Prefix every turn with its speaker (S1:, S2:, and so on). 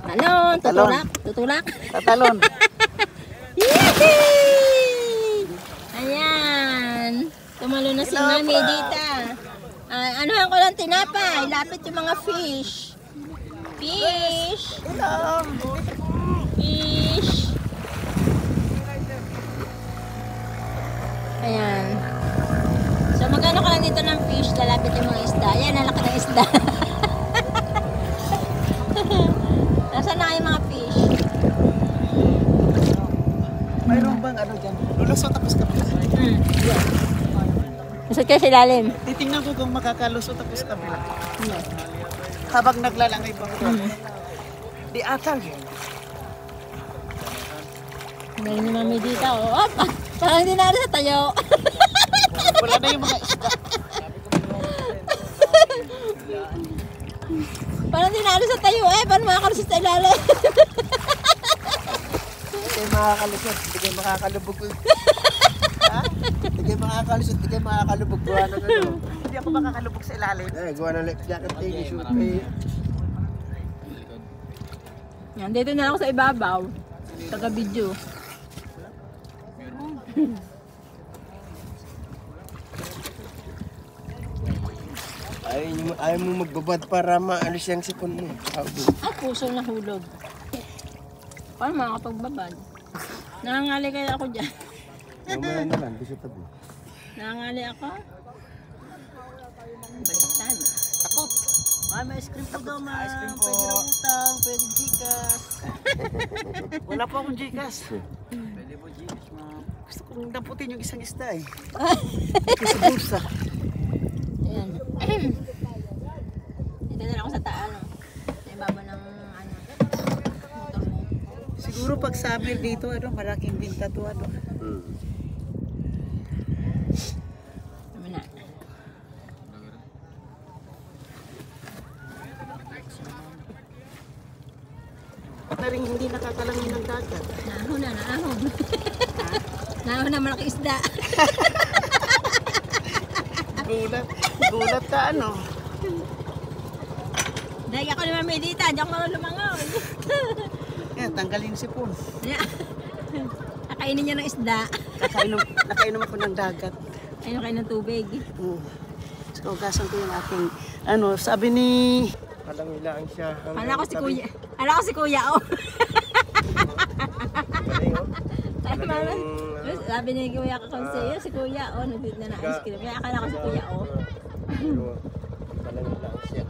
S1: Talon, tutulak, tutulak.
S2: Tatalon.
S1: Ayan. Tumalo na si Mami Dita. Anuhan ko lang tinapay. Lapit yung mga fish. Fish. Fish. Ayan. So magkano ka lang dito ng fish? Lalapit yung mga isda. Ayan, nalaki ng isda. Nasaan na kayo mga fish?
S2: Mayroon bang ano dyan? Lulusot tapos kabila.
S1: Yeah. Lusot kayo sa ilalim.
S2: Titingnan ko kung makakalusot tapos kabila. Habang naglalangay pa ako. Di atal.
S1: Meron ni Mami dito. Oh, parang hindi na sa tayo.
S2: Wala na yung mga isda.
S1: Parang hindi na sa tayo eh. Paano makakalusot sa ilalim?
S2: Hindi kayo makakalusot. Hindi kayo makakalubog. Ha? Hindi kayo makakalusot. Hindi kayo makakalubog. Gawa ng ano. Hindi ako makakalubog sa ilalim.
S3: Gawa ng life jacket tayo. Shoot pay.
S1: Yan, dito na ako sa ibabaw. Taga-video.
S3: Ayaw mo magbabad para maalis yung sipon mo.
S1: Puso na hulog. Paano makakapagbabad? Nangangali kaya ako dyan.
S3: Mamaya na lang, bisa tabi.
S1: Nangangali ako. Baliktad.
S2: Takot. May ice cream po daw, ma. Ice cream po. Pwede na utang, pwede Gcash. Wala po akong Gcash. Pwede po Gcash, ma. Gusto kong damputin yung isang isda eh. Ito sa bulsa.
S1: Ayan. Dito na lang ako sa taano. Sa ibaba ng ano, motor mo.
S2: Siguro pag summer dito, ano, malaking binta to, ano.
S1: Naman na.
S2: Na rin hindi nakakalangin ng dagat.
S1: Naahon na, naahon. Naahon na malaki isda.
S2: Gulat ka, ano.
S1: Dahil ako ni Mami Dita, di ako lumangaw.
S2: Yan, tanggalin yung sipon.
S1: Kakainin niya ng isda.
S2: Nakainom ako ng dagat.
S1: Ayun kayo ng tubig.
S2: So, ugasan ko yung aking, ano, sabi ni...
S3: Palangilaan siya.
S1: Hala ko si Kuya. Hala ko si Kuya, oh. Sabi ni Kuya Kakonseyo, si Kuya, oh, nandito na ice cream. Kaya akala ko si Kuya, oh.
S3: Palangilaan siya.